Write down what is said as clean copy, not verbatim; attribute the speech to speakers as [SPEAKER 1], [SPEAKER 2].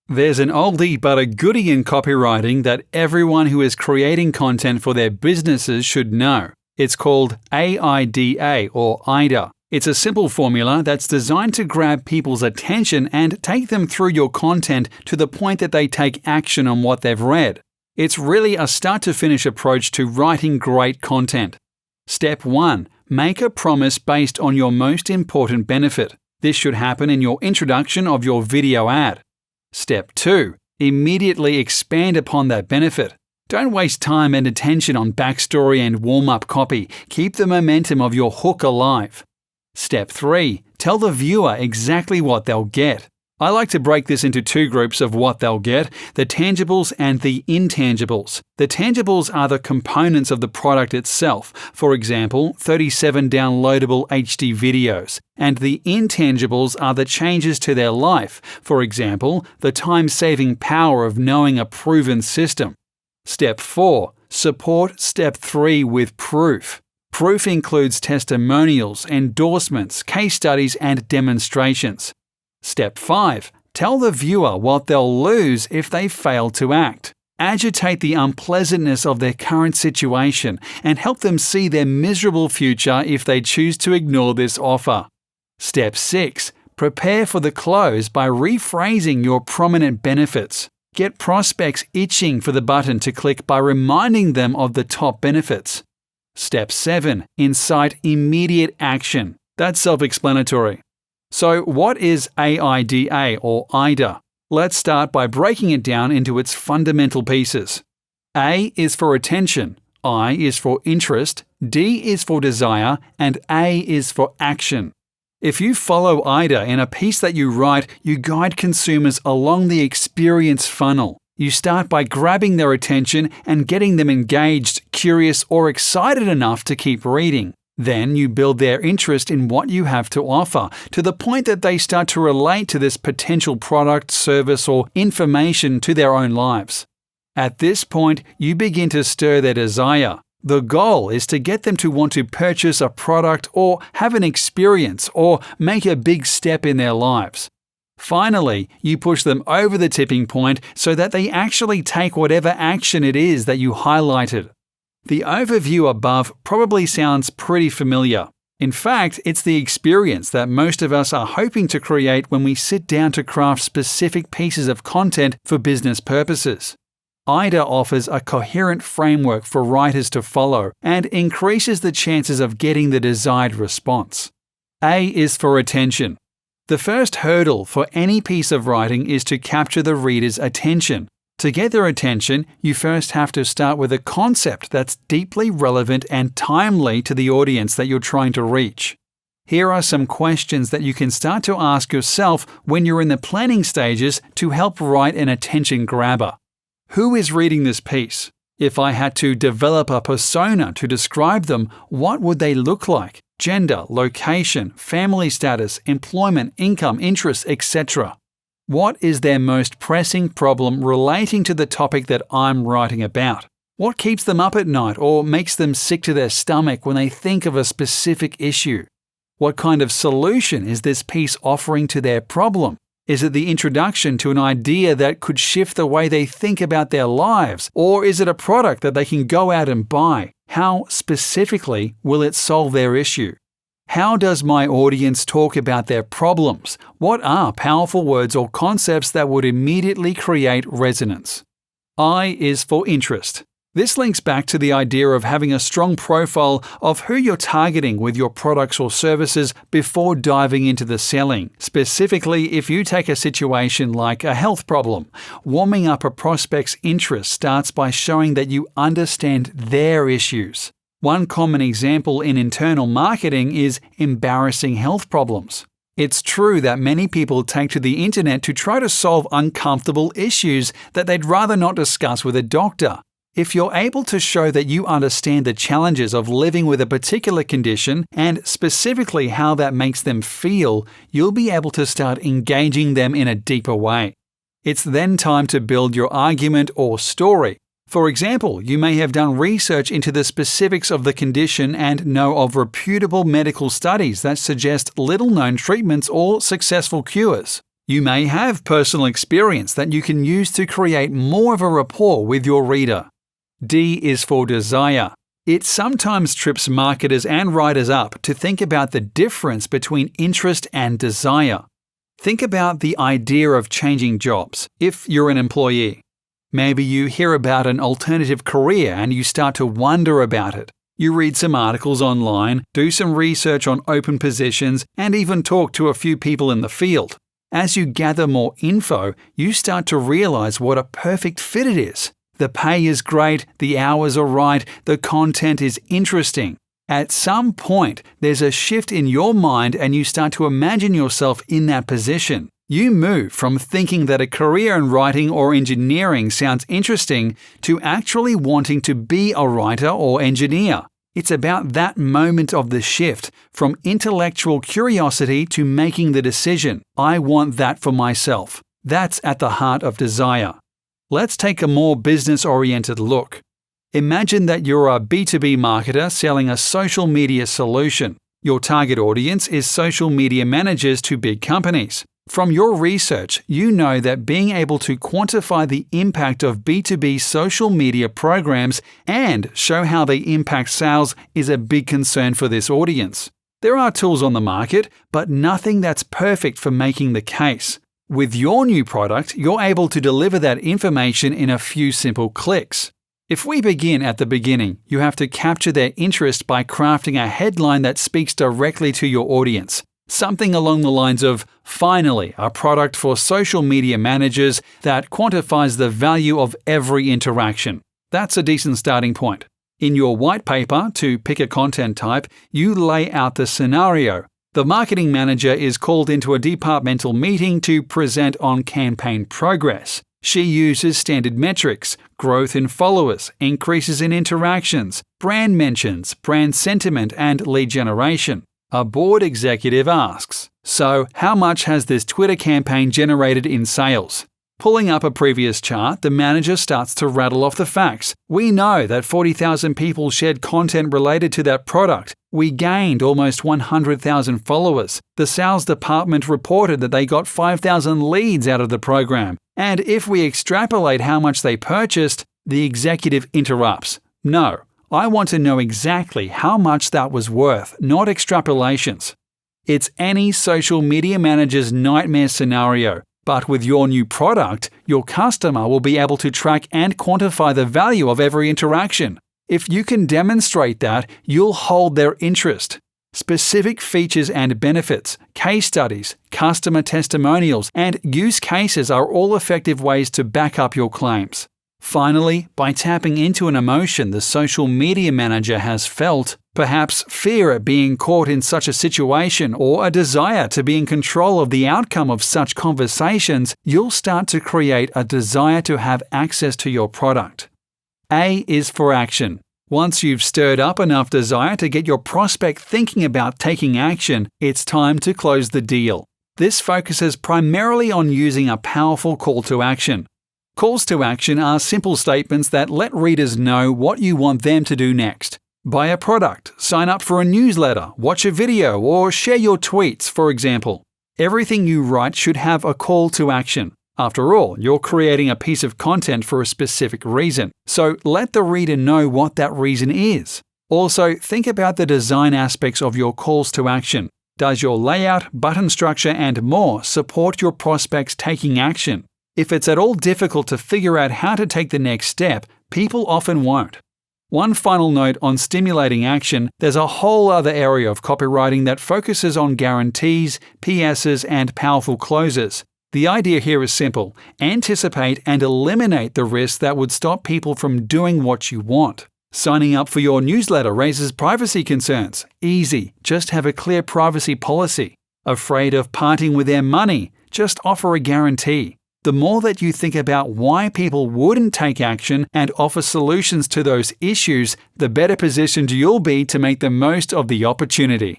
[SPEAKER 1] There's an oldie but a goodie in copywriting that everyone who is creating content for their businesses should know. It's called AIDA or IDA. It's a simple formula that's designed to grab people's attention and take them through your content to the point that they take action on what they've read. It's really a start-to-finish approach to writing great content. Step 1. Make a promise based on your most important benefit. This should happen in your introduction of your video ad. Step 2. Immediately expand upon that benefit. Don't waste time and attention on backstory and warm-up copy. Keep the momentum of your hook alive. Step 3. Tell the viewer exactly what they'll get. I like to break this into two groups of what they'll get, the tangibles and the intangibles. The tangibles are the components of the product itself, for example, 37 downloadable HD videos, and the intangibles are the changes to their life, for example, the time-saving power of knowing a proven system. Step 4. Support Step 3 with proof. Proof includes testimonials, endorsements, case studies, and demonstrations. Step 5. Tell the viewer what they'll lose if they fail to act. Agitate the unpleasantness of their current situation and help them see their miserable future if they choose to ignore this offer. Step 6. Prepare for the close by rephrasing your prominent benefits. Get prospects itching for the button to click by reminding them of the top benefits. Step 7. Incite immediate action. That's self-explanatory. So what is AIDA or IDA? Let's start by breaking it down into its fundamental pieces. A is for attention, I is for interest, D is for desire, and A is for action. If you follow IDA in a piece that you write, you guide consumers along the experience funnel. You start by grabbing their attention and getting them engaged, curious, or excited enough to keep reading. Then you build their interest in what you have to offer, to the point that they start to relate to this potential product, service, or information to their own lives. At this point, you begin to stir their desire. The goal is to get them to want to purchase a product or have an experience or make a big step in their lives. Finally, you push them over the tipping point so that they actually take whatever action it is that you highlighted. The overview above probably sounds pretty familiar. In fact, it's the experience that most of us are hoping to create when we sit down to craft specific pieces of content for business purposes. IDA offers a coherent framework for writers to follow and increases the chances of getting the desired response. A is for attention. The first hurdle for any piece of writing is to capture the reader's attention. To get their attention, you first have to start with a concept that's deeply relevant and timely to the audience that you're trying to reach. Here are some questions that you can start to ask yourself when you're in the planning stages to help write an attention grabber. Who is reading this piece? If I had to develop a persona to describe them, what would they look like? Gender, location, family status, employment, income, interests, etc. What is their most pressing problem relating to the topic that I'm writing about? What keeps them up at night or makes them sick to their stomach when they think of a specific issue? What kind of solution is this piece offering to their problem? Is it the introduction to an idea that could shift the way they think about their lives? Or is it a product that they can go out and buy? How specifically will it solve their issue? How does my audience talk about their problems? What are powerful words or concepts that would immediately create resonance? I is for interest. This links back to the idea of having a strong profile of who you're targeting with your products or services before diving into the selling. Specifically, if you take a situation like a health problem, warming up a prospect's interest starts by showing that you understand their issues. One common example in internal marketing is embarrassing health problems. It's true that many people take to the internet to try to solve uncomfortable issues that they'd rather not discuss with a doctor. If you're able to show that you understand the challenges of living with a particular condition and specifically how that makes them feel, you'll be able to start engaging them in a deeper way. It's then time to build your argument or story. For example, you may have done research into the specifics of the condition and know of reputable medical studies that suggest little-known treatments or successful cures. You may have personal experience that you can use to create more of a rapport with your reader. D is for desire. It sometimes trips marketers and writers up to think about the difference between interest and desire. Think about the idea of changing jobs if you're an employee. Maybe you hear about an alternative career and you start to wonder about it. You read some articles online, do some research on open positions, and even talk to a few people in the field. As you gather more info, you start to realize what a perfect fit it is. The pay is great, the hours are right, the content is interesting. At some point, there's a shift in your mind and you start to imagine yourself in that position. You move from thinking that a career in writing or engineering sounds interesting to actually wanting to be a writer or engineer. It's about that moment of the shift, from intellectual curiosity to making the decision, I want that for myself. That's at the heart of desire. Let's take a more business-oriented look. Imagine that you're a B2B marketer selling a social media solution. Your target audience is social media managers to big companies. From your research, you know that being able to quantify the impact of B2B social media programs and show how they impact sales is a big concern for this audience. There are tools on the market, but nothing that's perfect for making the case. With your new product, you're able to deliver that information in a few simple clicks. If we begin at the beginning, you have to capture their interest by crafting a headline that speaks directly to your audience. Something along the lines of, finally, a product for social media managers that quantifies the value of every interaction. That's a decent starting point. In your white paper, to pick a content type, you lay out the scenario. The marketing manager is called into a departmental meeting to present on campaign progress. She uses standard metrics, growth in followers, increases in interactions, brand mentions, brand sentiment, and lead generation. A board executive asks, so how much has this Twitter campaign generated in sales? Pulling up a previous chart, the manager starts to rattle off the facts. We know that 40,000 people shared content related to that product. We gained almost 100,000 followers. The sales department reported that they got 5,000 leads out of the program. And if we extrapolate how much they purchased, the executive interrupts. No, I want to know exactly how much that was worth, not extrapolations. It's any social media manager's nightmare scenario. But with your new product, your customer will be able to track and quantify the value of every interaction. If you can demonstrate that, you'll hold their interest. Specific features and benefits, case studies, customer testimonials, and use cases are all effective ways to back up your claims. Finally, by tapping into an emotion the social media manager has felt, perhaps fear at being caught in such a situation or a desire to be in control of the outcome of such conversations, you'll start to create a desire to have access to your product. A is for action. Once you've stirred up enough desire to get your prospect thinking about taking action, it's time to close the deal. This focuses primarily on using a powerful call to action. Calls to action are simple statements that let readers know what you want them to do next. Buy a product, sign up for a newsletter, watch a video, or share your tweets, for example. Everything you write should have a call to action. After all, you're creating a piece of content for a specific reason, so let the reader know what that reason is. Also, think about the design aspects of your calls to action. Does your layout, button structure, and more support your prospects taking action? If it's at all difficult to figure out how to take the next step, people often won't. One final note on stimulating action, there's a whole other area of copywriting that focuses on guarantees, PSs, and powerful closes. The idea here is simple: anticipate and eliminate the risks that would stop people from doing what you want. Signing up for your newsletter raises privacy concerns. Easy, just have a clear privacy policy. Afraid of parting with their money? Just offer a guarantee. The more that you think about why people wouldn't take action and offer solutions to those issues, the better positioned you'll be to make the most of the opportunity.